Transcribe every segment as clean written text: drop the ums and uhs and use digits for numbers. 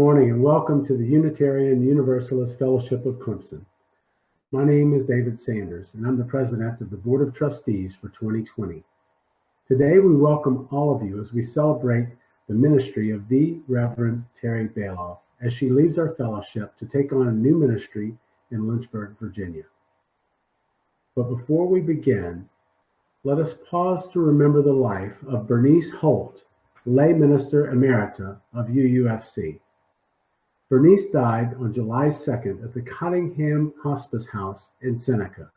morning and welcome to the Unitarian Universalist Fellowship of Clemson. My name is David Sanders and I'm the president of the Board of Trustees for 2020. Today we welcome all of you as we celebrate the ministry of the Reverend Terre Balof as she leaves our fellowship to take on a new ministry in Lynchburg, Virginia. But before we begin, let us pause to remember the life of Bernice Holt, lay minister emerita of UUFC. Bernice died on July 2nd at the Cottingham Hospice House in Seneca.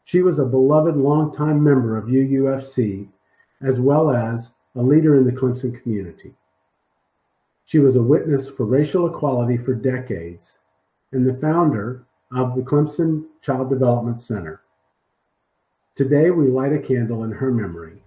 She was a beloved longtime member of UUFC, as well as a leader in the Clemson community. She was a witness for racial equality for decades and the founder of the Clemson Child Development Center. Today, we light a candle in her memory.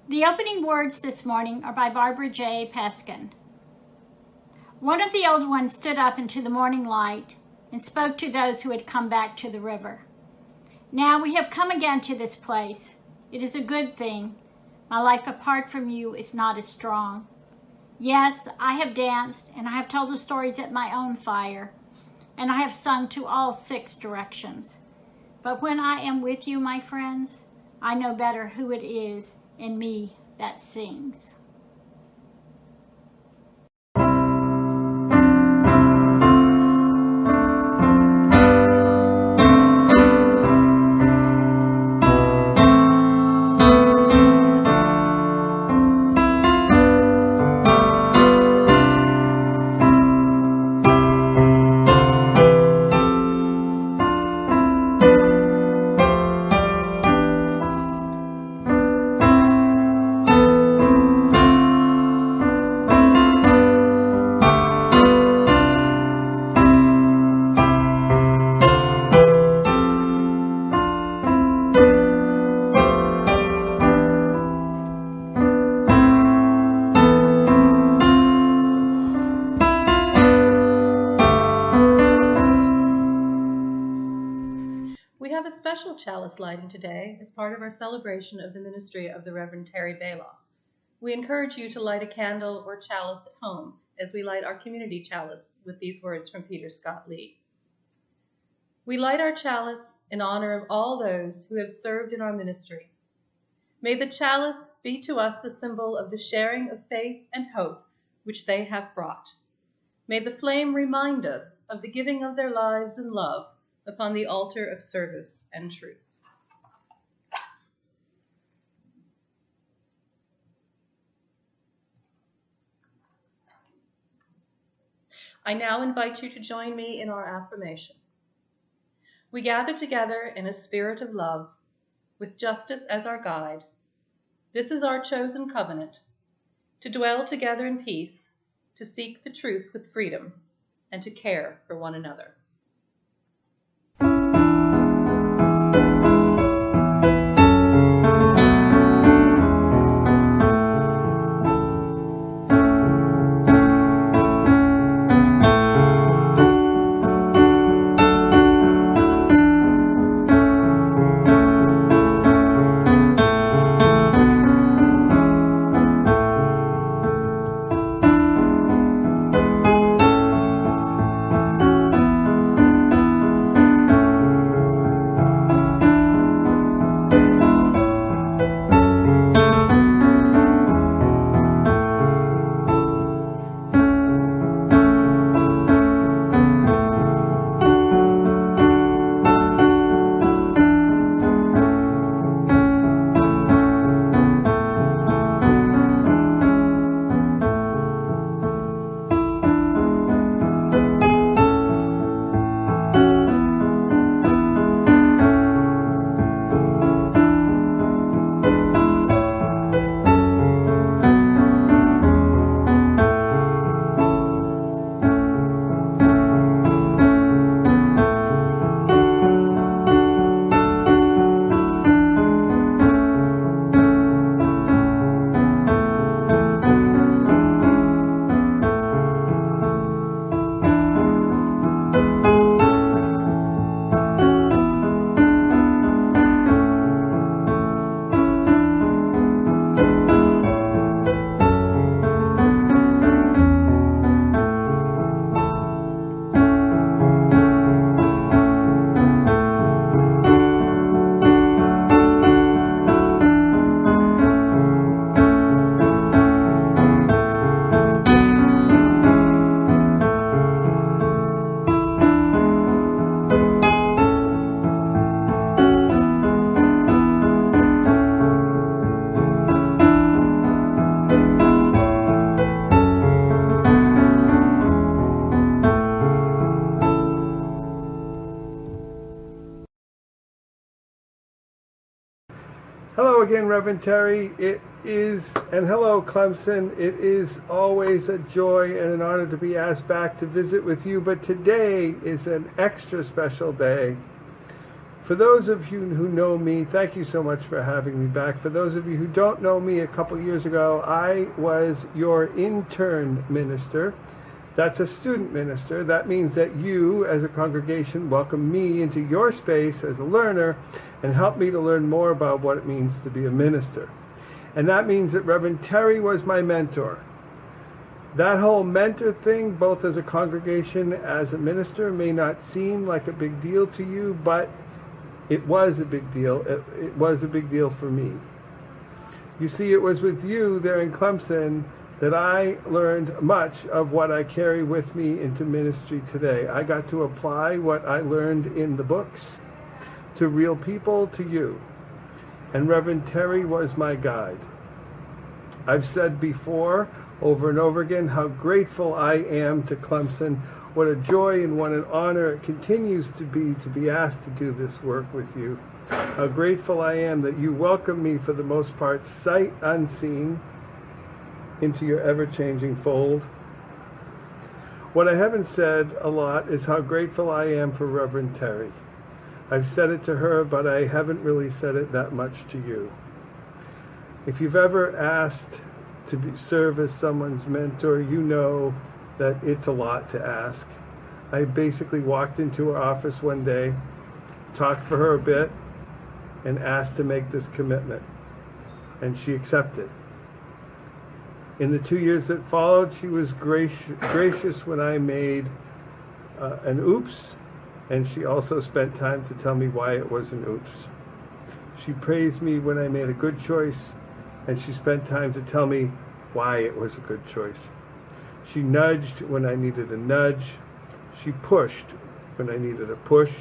The opening words this morning are by Barbara J. Peskin. One of the old ones stood up into the morning light and spoke to those who had come back to the river. Now we have come again to this place. It is a good thing. My life apart from you is not as strong. Yes, I have danced and I have told the stories at my own fire, and I have sung to all 6 directions. But when I am with you, my friends, I know better who it is in me that sings. Chalice lighting today as part of our celebration of the ministry of the Reverend Terre Balof. We encourage you to light a candle or chalice at home as we light our community chalice with these words from Peter Scott Lee. We light our chalice in honor of all those who have served in our ministry. May the chalice be to us the symbol of the sharing of faith and hope which they have brought. May the flame remind us of the giving of their lives in love upon the altar of service and truth. I now invite you to join me in our affirmation. We gather together in a spirit of love, with justice as our guide. This is our chosen covenant, to dwell together in peace, to seek the truth with freedom, and to care for one another. Hello again, Reverend Terry. And hello, Clemson. It is always a joy and an honor to be asked back to visit with you, but today is an extra special day. For those of you who know me, thank you so much for having me back. For those of you who don't know me, a couple years ago, I was your intern minister. That's a student minister. That means that you, as a congregation, welcome me into your space as a learner and help me to learn more about what it means to be a minister. And that means that Reverend Terry was my mentor. That whole mentor thing, both as a congregation, as a minister, may not seem like a big deal to you, but it was a big deal. It was a big deal for me. You see, it was with you there in Clemson that I learned much of what I carry with me into ministry today. I got to apply what I learned in the books to real people, to you. And Reverend Terry was my guide. I've said before, over and over again, how grateful I am to Clemson. What a joy and what an honor it continues to be asked to do this work with you. How grateful I am that you welcome me, for the most part, sight unseen, into your ever-changing fold. What I haven't said a lot is how grateful I am for Reverend Terry. I've said it to her, but I haven't really said it that much to you. If you've ever asked to serve as someone's mentor, you know that it's a lot to ask. I basically walked into her office one day, talked for her a bit, and asked to make this commitment. And she accepted. In the 2 years that followed, she was gracious when I made an oops, and she also spent time to tell me why it was an oops. She praised me when I made a good choice, and she spent time to tell me why it was a good choice. She nudged when I needed a nudge. She pushed when I needed a push,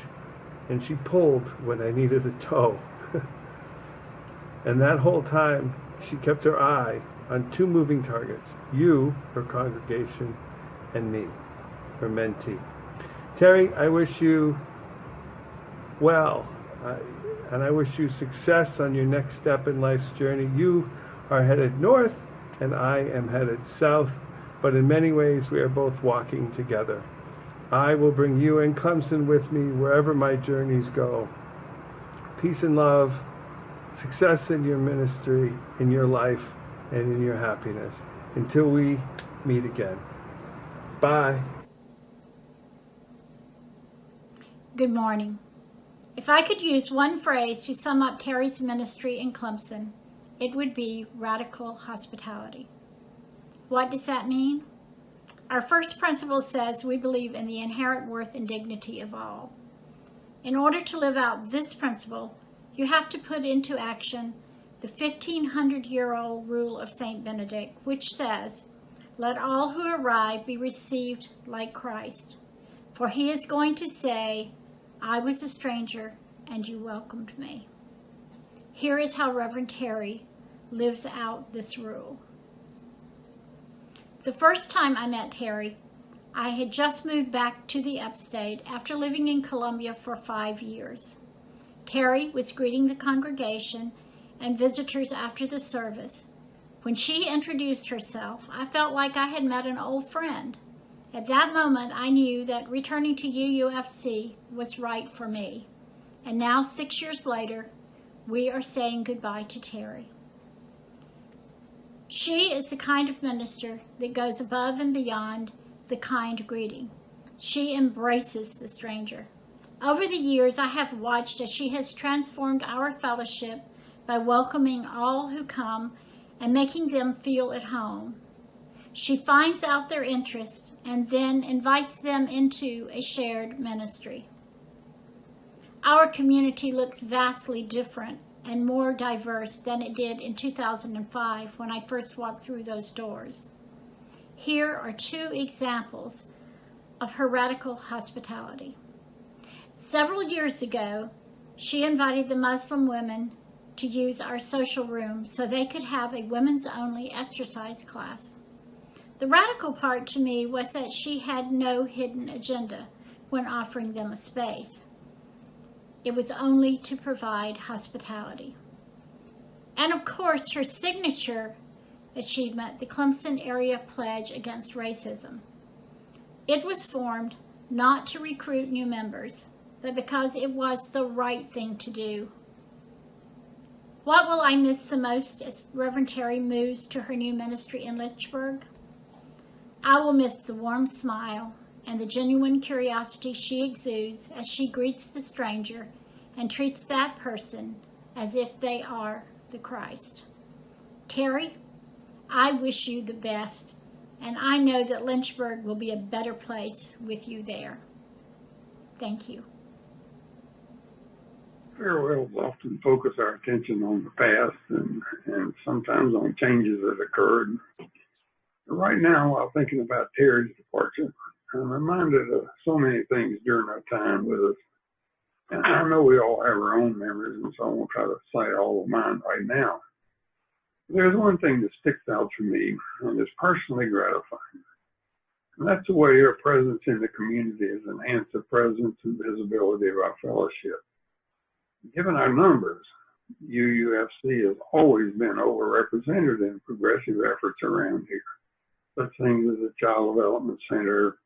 and she pulled when I needed a toe. And that whole time, she kept her eye on two moving targets: you, her congregation, and me, her mentee. Terry, I wish you well, and I wish you success on your next step in life's journey. You are headed north, and I am headed south, but in many ways we are both walking together. I will bring you and Clemson with me wherever my journeys go. Peace and love, success in your ministry, in your life, and in your happiness. Until we meet again. Bye. Good morning. If I could use one phrase to sum up Terry's ministry in Clemson, it would be radical hospitality. What does that mean? Our first principle says we believe in the inherent worth and dignity of all. In order to live out this principle, you have to put into action the 1,500-year-old rule of Saint Benedict, which says, "Let all who arrive be received like Christ, for he is going to say, I was a stranger and you welcomed me." Here is how Reverend Terry lives out this rule. The first time I met Terry, I had just moved back to the upstate after living in Columbia for 5 years. Terry was greeting the congregation and visitors after the service. When she introduced herself, I felt like I had met an old friend. At that moment, I knew that returning to UUFC was right for me. And now, 6 years later, we are saying goodbye to Terry. She is the kind of minister that goes above and beyond the kind greeting. She embraces the stranger. Over the years, I have watched as she has transformed our fellowship by welcoming all who come and making them feel at home. She finds out their interests and then invites them into a shared ministry. Our community looks vastly different and more diverse than it did in 2005 when I first walked through those doors. Here are 2 examples of her radical hospitality. Several years ago, she invited the Muslim women to use our social room so they could have a women's-only exercise class. The radical part to me was that she had no hidden agenda when offering them a space. It was only to provide hospitality. And of course, her signature achievement, the Clemson Area Pledge Against Racism. It was formed not to recruit new members, but because it was the right thing to do. What will I miss the most as Reverend Terre moves to her new ministry in Lynchburg? I will miss the warm smile and the genuine curiosity she exudes as she greets the stranger and treats that person as if they are the Christ. Terre, I wish you the best, and I know that Lynchburg will be a better place with you there. Thank you. Farewells often focus our attention on the past and sometimes on changes that occurred. Right now, while thinking about Terry's departure, I'm reminded of so many things during our time with us. And I know we all have our own memories, and so I won't try to cite all of mine right now. There's one thing that sticks out for me and is personally gratifying. And that's the way her presence in the community has enhanced the presence and visibility of our fellowship. Given our numbers, UUFC has always been overrepresented in progressive efforts around here. Such things as the Child Development Center,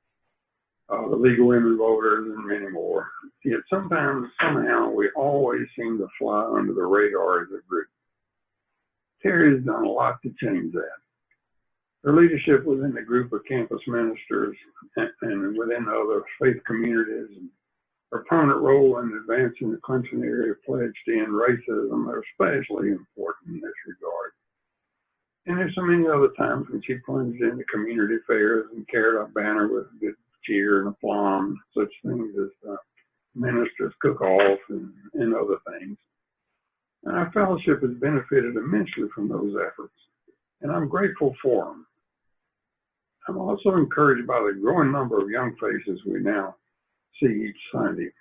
the League of Women Voters, and many more. Yet sometimes, somehow, we always seem to fly under the radar as a group. Terry has done a lot to change that. Her leadership within the group of campus ministers and within other faith communities, and her prominent role in advancing the Clemson area pledge to end racism are especially important in this regard. And there's so many other times when she plunged into community fairs and carried a banner with good cheer and aplomb, such things as ministers' cook-off and other things. And our fellowship has benefited immensely from those efforts, and I'm grateful for them. I'm also encouraged by the growing number of young faces we now see each Sunday,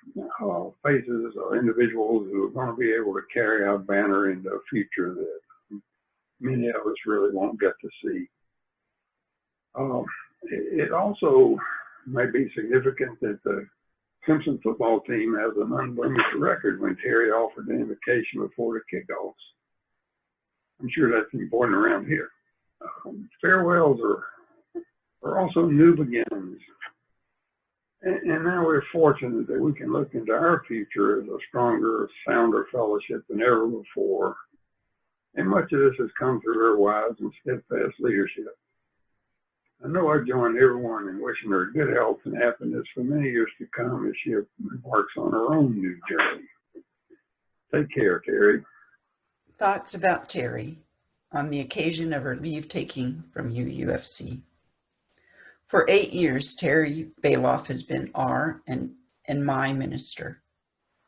faces of individuals who are going to be able to carry our banner into a future that many of us really won't get to see. It also may be significant that the Clemson football team has an unblemished record when Terry offered the invitation before the kickoffs. I'm sure that's important around here. Farewells are also new beginnings. And now we're fortunate that we can look into our future as a stronger, sounder fellowship than ever before. And much of this has come through her wise and steadfast leadership. I know I join everyone in wishing her good health and happiness for many years to come as she embarks on her own new journey. Take care, Terry. Thoughts about Terry on the occasion of her leave taking from UUFC. For 8 years, Terre Balof has been our and my minister.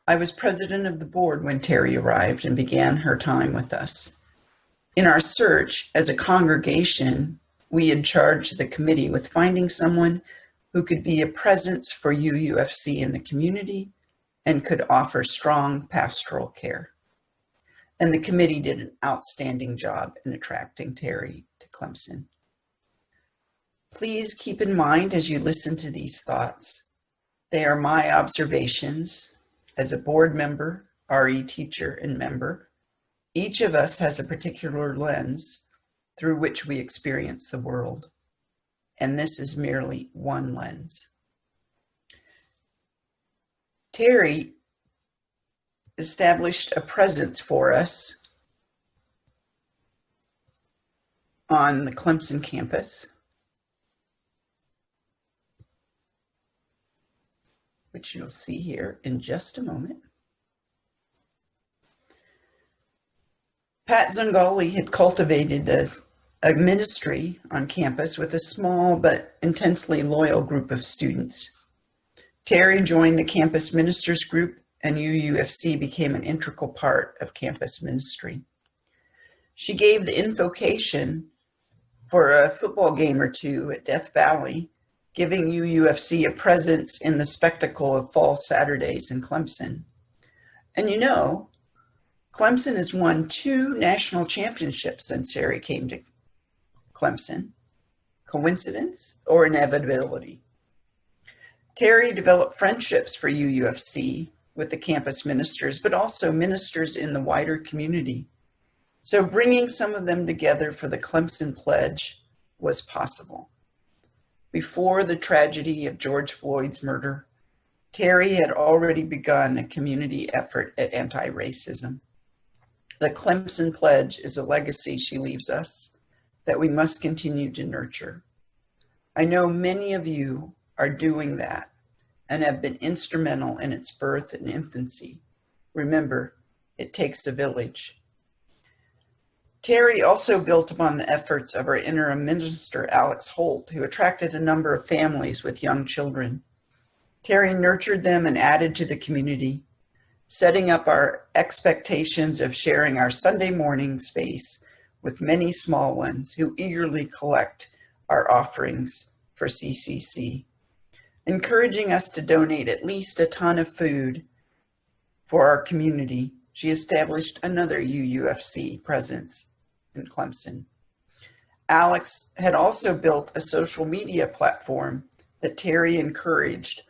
I was president of the board when Terry arrived and began her time with us. In our search as a congregation, we had charged the committee with finding someone who could be a presence for UUFC in the community and could offer strong pastoral care. And the committee did an outstanding job in attracting Terry to Clemson. Please keep in mind as you listen to these thoughts, they are my observations as a board member, RE teacher, and member. Each of us has a particular lens through which we experience the world, and this is merely one lens. Terry established a presence for us on the Clemson campus, which you'll see here in just a moment. Pat Zungali had cultivated a ministry on campus with a small but intensely loyal group of students. Terry joined the campus ministers group, and UUFC became an integral part of campus ministry. She gave the invocation for a football game or two at Death Valley, giving UUFC a presence in the spectacle of fall Saturdays in Clemson. And you know, Clemson has won 2 national championships since Terry came to Clemson. Coincidence or inevitability? Terry developed friendships for UUFC with the campus ministers, but also ministers in the wider community. So bringing some of them together for the Clemson Pledge was possible. Before the tragedy of George Floyd's murder, Terre had already begun a community effort at anti-racism. The Clemson Pledge is a legacy she leaves us that we must continue to nurture. I know many of you are doing that and have been instrumental in its birth and infancy. Remember, it takes a village. Terre also built upon the efforts of our interim minister, Alex Holt, who attracted a number of families with young children. Terre nurtured them and added to the community, setting up our expectations of sharing our Sunday morning space with many small ones who eagerly collect our offerings for CCC, encouraging us to donate at least a ton of food for our community. She established another UUFC presence in Clemson. Alex had also built a social media platform that Terre encouraged,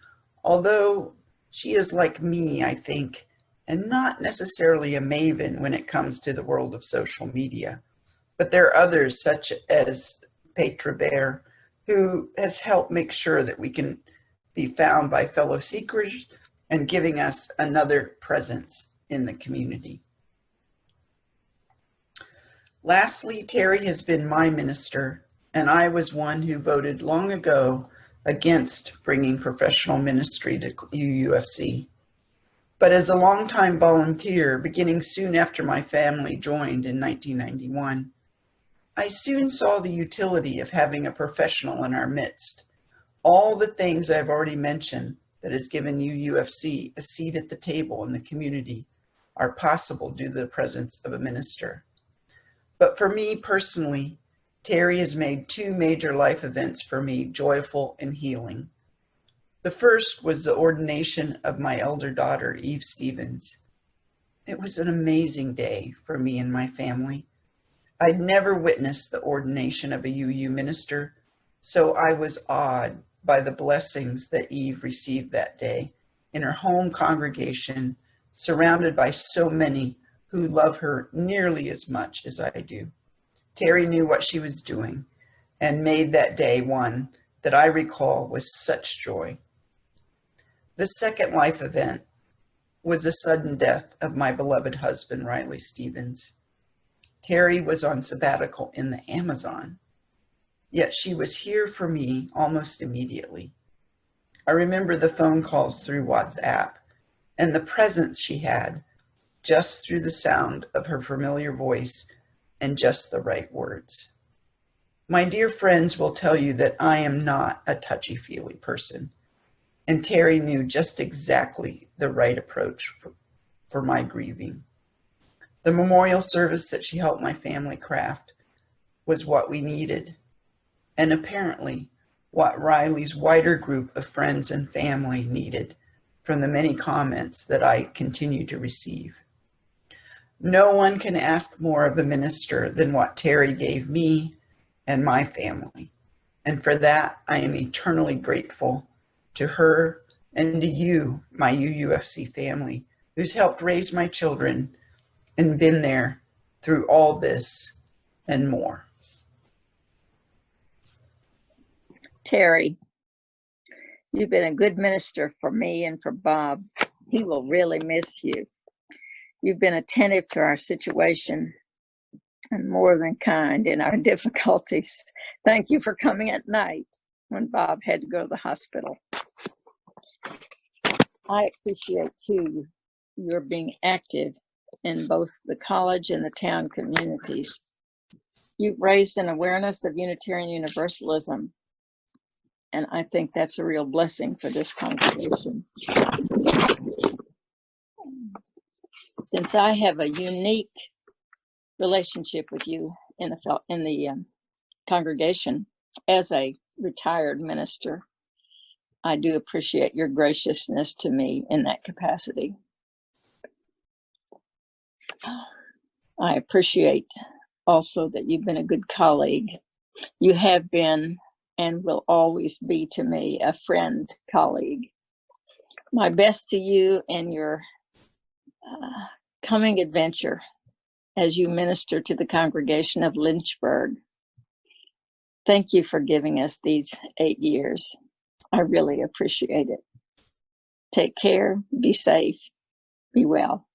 although she is like me, I think, and not necessarily a maven when it comes to the world of social media. But there are others, such as Petra Bear, who has helped make sure that we can be found by fellow seekers and giving us another presence in the community. Lastly, Terre has been my minister, and I was one who voted long ago against bringing professional ministry to UUFC. But as a longtime volunteer, beginning soon after my family joined in 1991, I soon saw the utility of having a professional in our midst. All the things I've already mentioned that has given UUFC a seat at the table in the community are possible due to the presence of a minister. But for me personally, Terre has made two major life events for me joyful and healing. The first was the ordination of my elder daughter, Eve Stevens. It was an amazing day for me and my family. I'd never witnessed the ordination of a UU minister, so I was awed by the blessings that Eve received that day in her home congregation, surrounded by so many who love her nearly as much as I do. Terre knew what she was doing and made that day one that I recall with such joy. The second life event was the sudden death of my beloved husband, Riley Stevens. Terre was on sabbatical in the Amazon, yet she was here for me almost immediately. I remember the phone calls through WhatsApp and the presence she had just through the sound of her familiar voice and just the right words. My dear friends will tell you that I am not a touchy-feely person, and Terre knew just exactly the right approach for my grieving. The memorial service that she helped my family craft was what we needed, and apparently what Riley's wider group of friends and family needed from the many comments that I continue to receive. No one can ask more of a minister than what Terre gave me and my family. And for that, I am eternally grateful to her and to you, my UUFC family, who's helped raise my children and been there through all this and more. Terre, you've been a good minister for me and for Bob. He will really miss you. You've been attentive to our situation and more than kind in our difficulties. Thank you for coming at night when Bob had to go to the hospital. I appreciate, too, your being active in both the college and the town communities. You've raised an awareness of Unitarian Universalism, and I think that's a real blessing for this congregation. Since I have a unique relationship with you in the congregation as a retired minister, I do appreciate your graciousness to me in that capacity. I appreciate also that you've been a good colleague. You have been and will always be to me a friend, colleague. My best to you and your coming adventure as you minister to the congregation of Lynchburg. Thank you for giving us these 8 years. I really appreciate it. Take care, be safe, be well.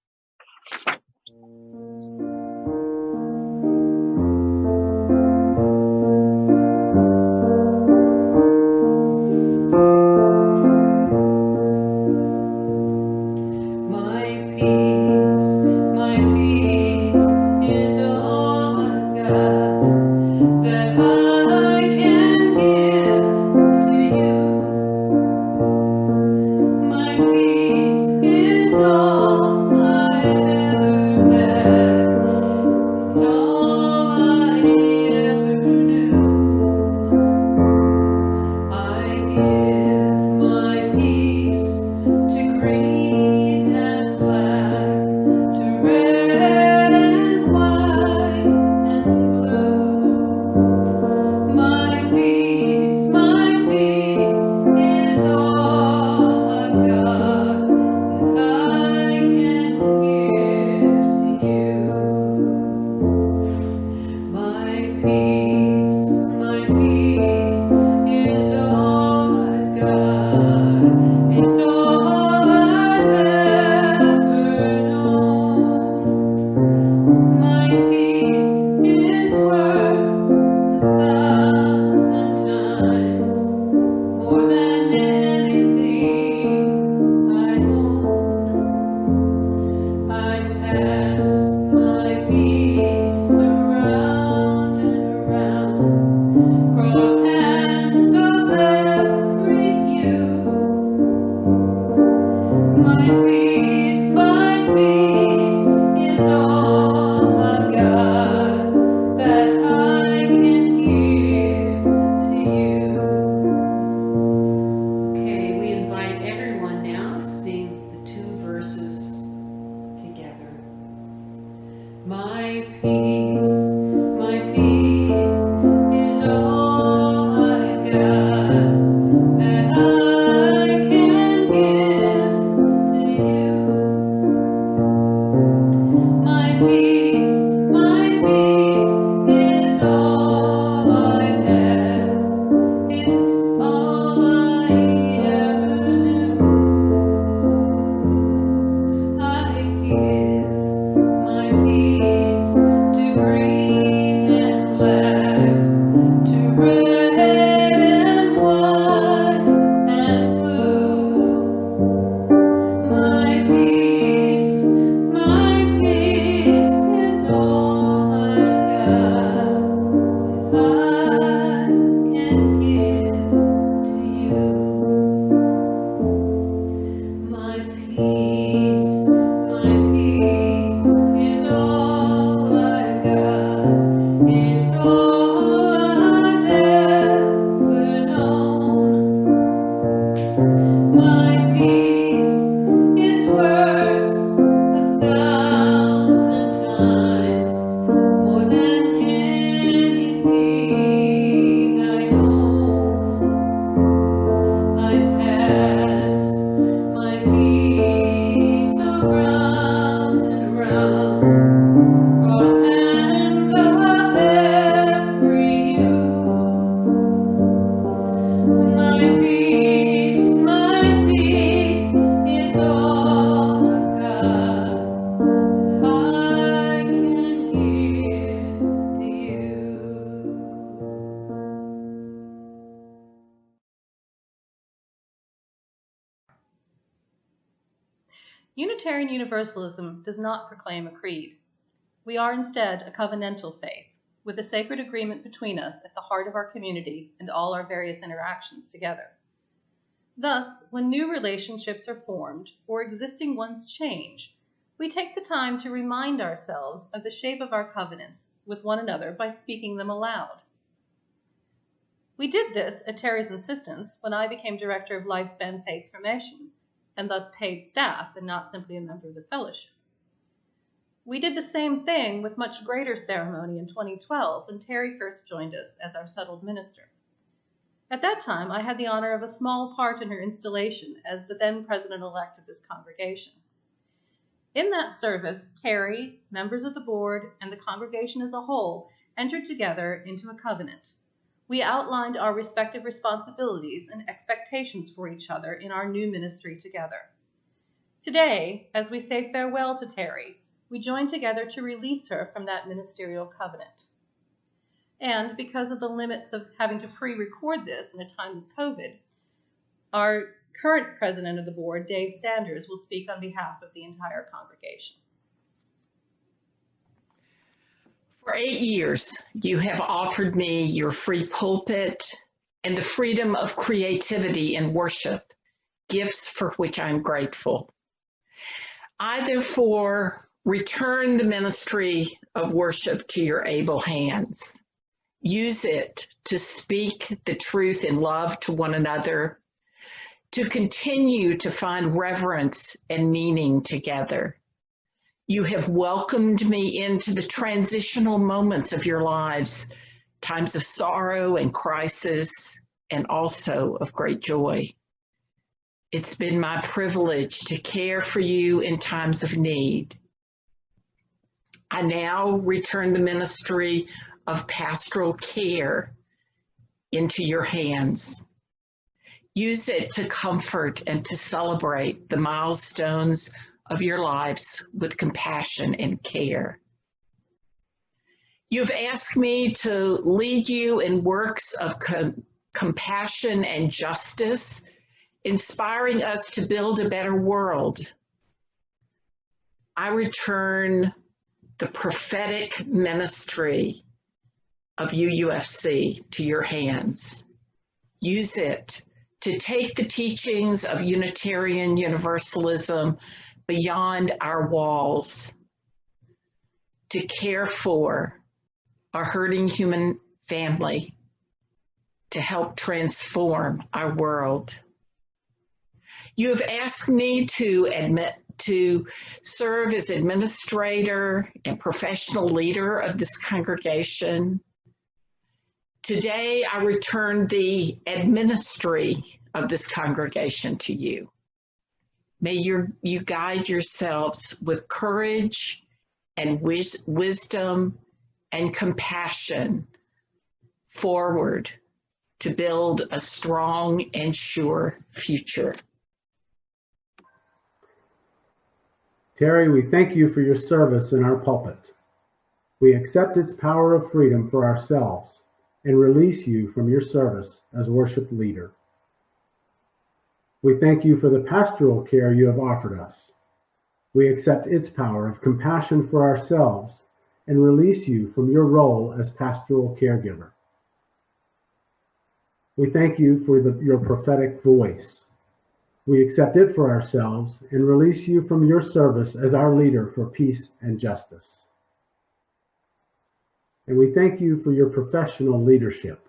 Unitarian Universalism does not proclaim a creed. We are instead a covenantal faith, with a sacred agreement between us at the heart of our community and all our various interactions together. Thus, when new relationships are formed or existing ones change, we take the time to remind ourselves of the shape of our covenants with one another by speaking them aloud. We did this at Terry's insistence when I became Director of Lifespan Faith Formation, and thus paid staff and not simply a member of the fellowship. We did the same thing with much greater ceremony in 2012 when Terry first joined us as our settled minister. At that time, I had the honor of a small part in her installation as the then president-elect of this congregation. In that service, Terre, members of the board, and the congregation as a whole entered together into a covenant. We outlined our respective responsibilities and expectations for each other in our new ministry together. Today, as we say farewell to Terre, we join together to release her from that ministerial covenant. And because of the limits of having to pre-record this in a time of COVID, our current president of the board, Dave Sanders, will speak on behalf of the entire congregation. For 8 years, you have offered me your free pulpit and the freedom of creativity in worship, gifts for which I'm grateful. I therefore return the ministry of worship to your able hands. Use it to speak the truth in love to one another, to continue to find reverence and meaning together. You have welcomed me into the transitional moments of your lives, times of sorrow and crisis, and also of great joy. It's been my privilege to care for you in times of need. I now return the ministry of pastoral care into your hands. Use it to comfort and to celebrate the milestones of your lives with compassion and care. You've asked me to lead you in works of compassion and justice, inspiring us to build a better world. I return the prophetic ministry of UUFC to your hands. Use it to take the teachings of Unitarian Universalism beyond our walls, to care for a hurting human family, to help transform our world. You have asked me to serve as administrator and professional leader of this congregation. Today, I return the administry of this congregation to you. May you guide yourselves with courage and wisdom and compassion forward to build a strong and sure future. Terre, we thank you for your service in our pulpit. We accept its power of freedom for ourselves and release you from your service as worship leader. We thank you for the pastoral care you have offered us. We accept its power of compassion for ourselves and release you from your role as pastoral caregiver. We thank you for your prophetic voice. We accept it for ourselves and release you from your service as our leader for peace and justice. And we thank you for your professional leadership.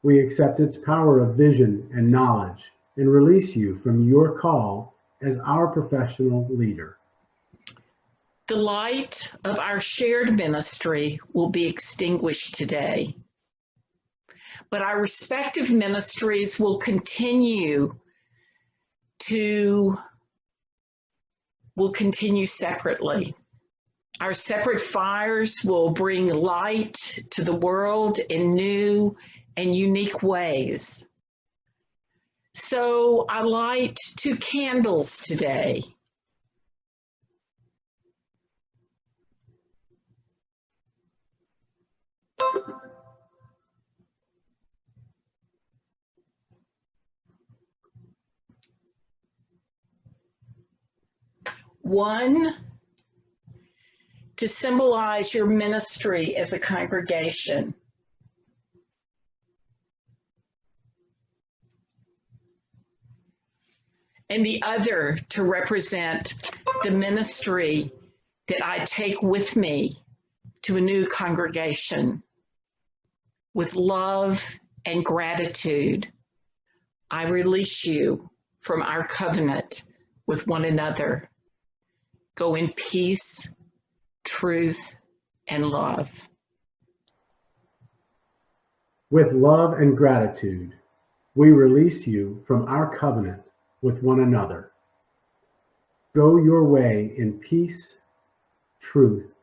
We accept its power of vision and knowledge and release you from your call as our professional leader. The light of our shared ministry will be extinguished today, but our respective ministries will continue separately. Our separate fires will bring light to the world in new and unique ways. So I light 2 candles today. One, to symbolize your ministry as a congregation. And the other to represent the ministry that I take with me to a new congregation. With love and gratitude, I release you from our covenant with one another. Go in peace, truth, and love. With love and gratitude, we release you from our covenant with one another. go your way in peace, truth,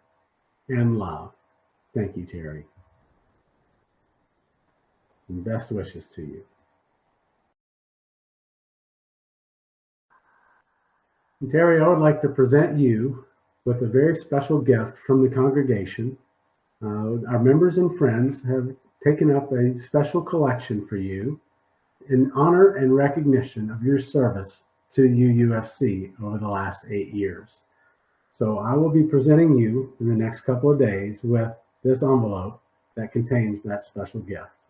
and love. Thank you, Terry. And best wishes to you. And Terry, I would like to present you with a very special gift from the congregation. Our members and friends have taken up a special collection for you in honor and recognition of your service to UUFC over the last 8 years. So I will be presenting you in the next couple of days with this envelope that contains that special gift.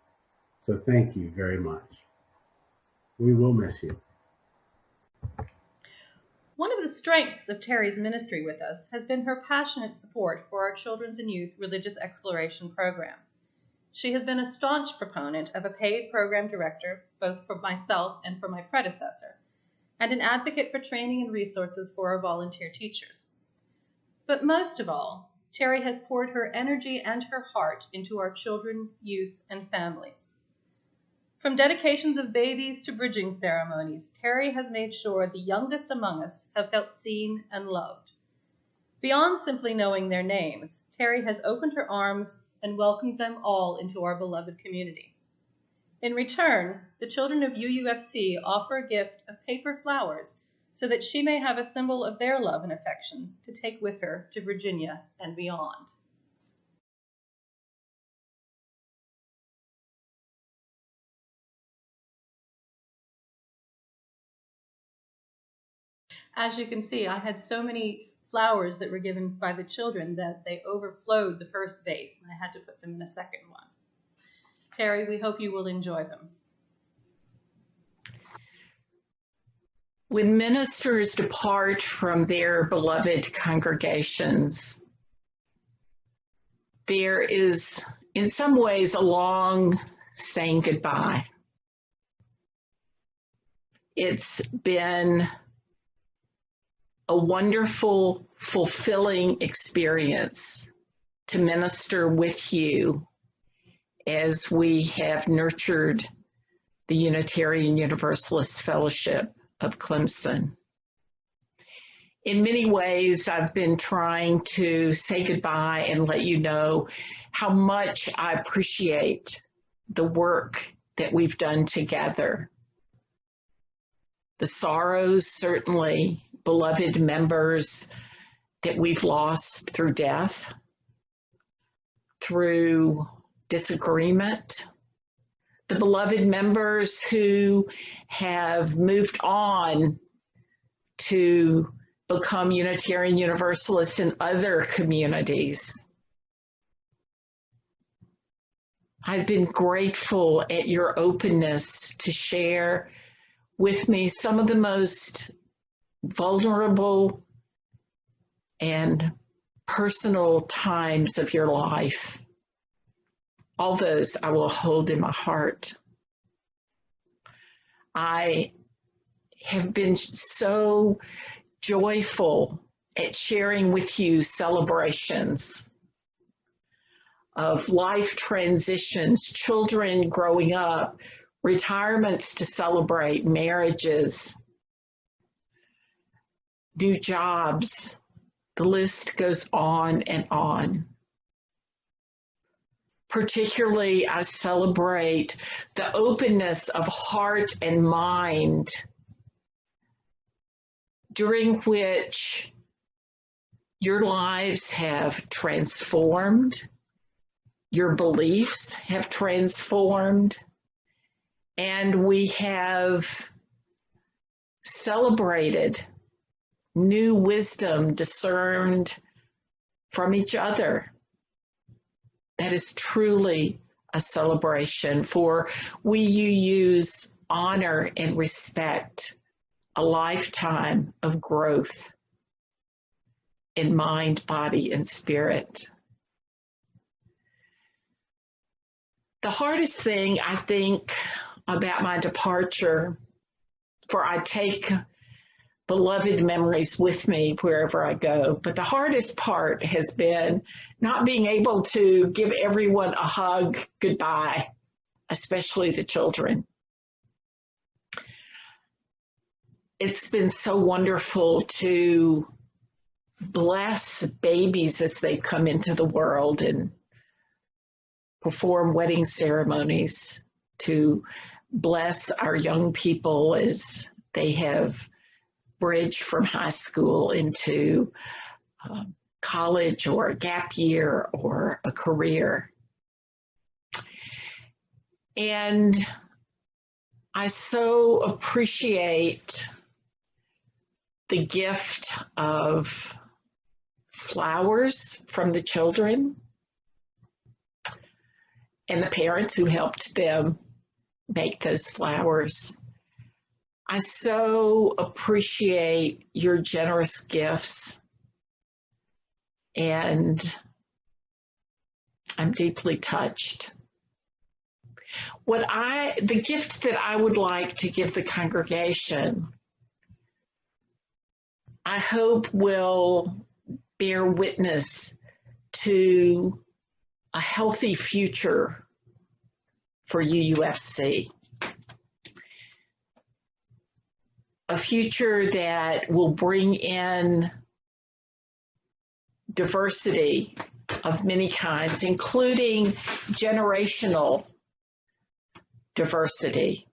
So thank you very much. We will miss you. One of the strengths of Terry's ministry with us has been her passionate support for our Children's and Youth Religious Exploration Program. She has been a staunch proponent of a paid program director, both for myself and for my predecessor, and an advocate for training and resources for our volunteer teachers. But most of all, Terry has poured her energy and her heart into our children, youth, and families. From dedications of babies to bridging ceremonies, Terry has made sure the youngest among us have felt seen and loved. Beyond simply knowing their names, Terry has opened her arms and welcomed them all into our beloved community. In return, the children of UUFC offer a gift of paper flowers so that she may have a symbol of their love and affection to take with her to Virginia and beyond. As you can see, I had so many flowers that were given by the children that they overflowed the first vase, and I had to put them in a second one. Terry, we hope you will enjoy them. When ministers depart from their beloved congregations, there is, in some ways, a long saying goodbye. It's been a wonderful, fulfilling experience to minister with you as we have nurtured the Unitarian Universalist Fellowship of Clemson. In many ways, I've been trying to say goodbye and let you know how much I appreciate the work that we've done together. The sorrows, certainly, beloved members that we've lost through death, through disagreement, the beloved members who have moved on to become Unitarian Universalists in other communities. I've been grateful at your openness to share with me some of the most vulnerable and personal times of your life. All those I will hold in my heart. I have been so joyful at sharing with you celebrations of life transitions, children growing up, retirements to celebrate, marriages, new jobs. The list goes on and on. Particularly, I celebrate the openness of heart and mind during which your lives have transformed, your beliefs have transformed, and we have celebrated new wisdom discerned from each other. That is truly a celebration, for we use honor and respect a lifetime of growth in mind, body, and spirit. The hardest thing, I think, about my departure, for I take beloved memories with me wherever I go, but the hardest part has been not being able to give everyone a hug goodbye, especially the children. it's been so wonderful to bless babies as they come into the world and perform wedding ceremonies, to bless our young people as they have bridged from high school into college or a gap year or a career. And I so appreciate the gift of flowers from the children and the parents who helped them make those flowers. I so appreciate your generous gifts, and I'm deeply touched. The gift that I would like to give the congregation, I hope will bear witness to a healthy future for UUFC. A future that will bring in diversity of many kinds, including generational diversity.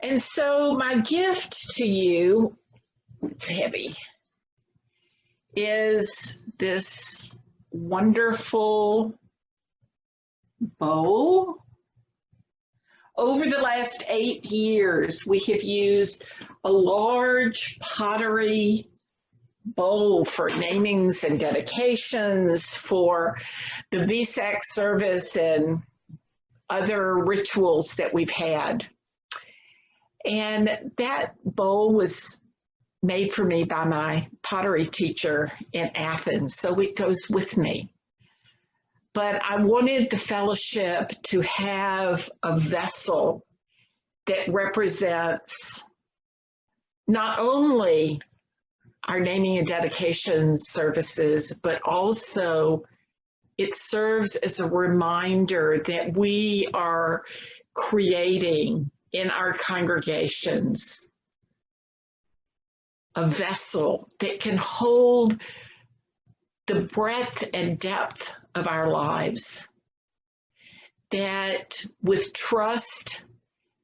And so my gift to you, it's heavy, is this wonderful bowl. Over the last 8 years, we have used a large pottery bowl for namings and dedications, for the VSAC service and other rituals that we've had. And that bowl was made for me by my pottery teacher in Athens, so it goes with me. But I wanted the fellowship to have a vessel that represents not only our naming and dedication services, but also it serves as a reminder that we are creating in our congregations a vessel that can hold the breadth and depth of our lives, that with trust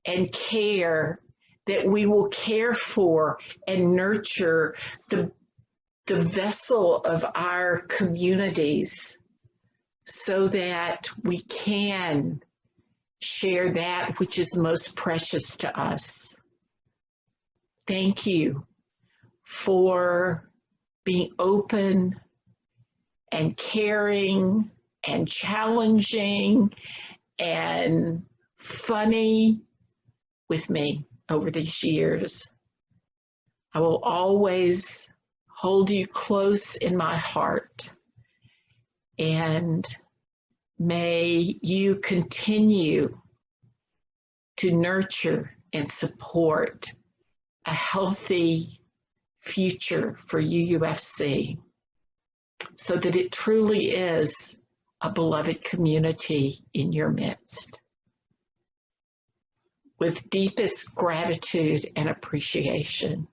and care, that we will care for and nurture the vessel of our communities so that we can share that which is most precious to us. Thank you for being open and caring and challenging and funny with me over these years. I will always hold you close in my heart, and may you continue to nurture and support a healthy future for UUFC, so that it truly is a beloved community in your midst. With deepest gratitude and appreciation,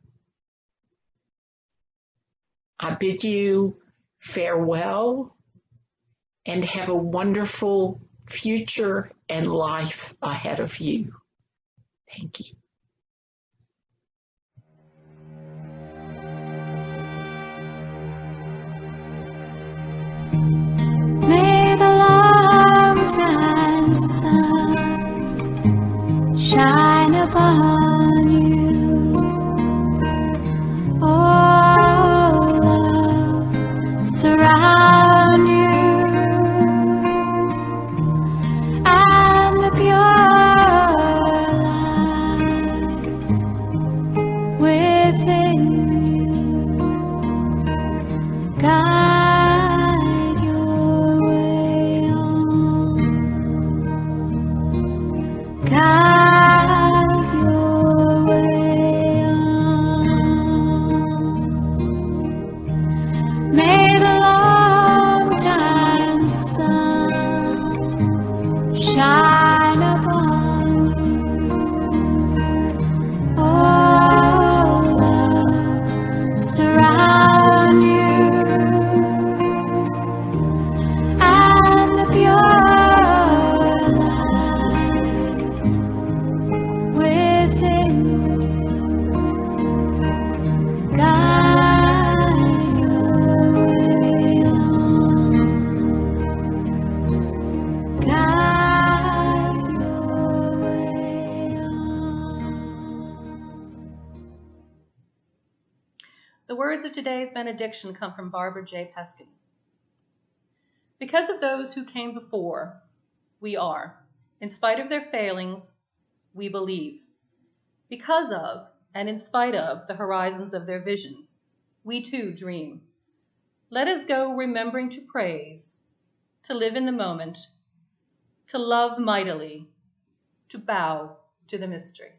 I bid you farewell and have a wonderful future and life ahead of you. Thank you. May the long time sun shine upon you. Oh, love surround you, and the pure light within you guide your way on. Guide your words of today's benediction come from Barbara J. Peskin. Because of those who came before, we are. In spite of their failings, we believe. Because of, and in spite of, the horizons of their vision, we too dream. Let us go remembering to praise, to live in the moment, to love mightily, to bow to the mystery.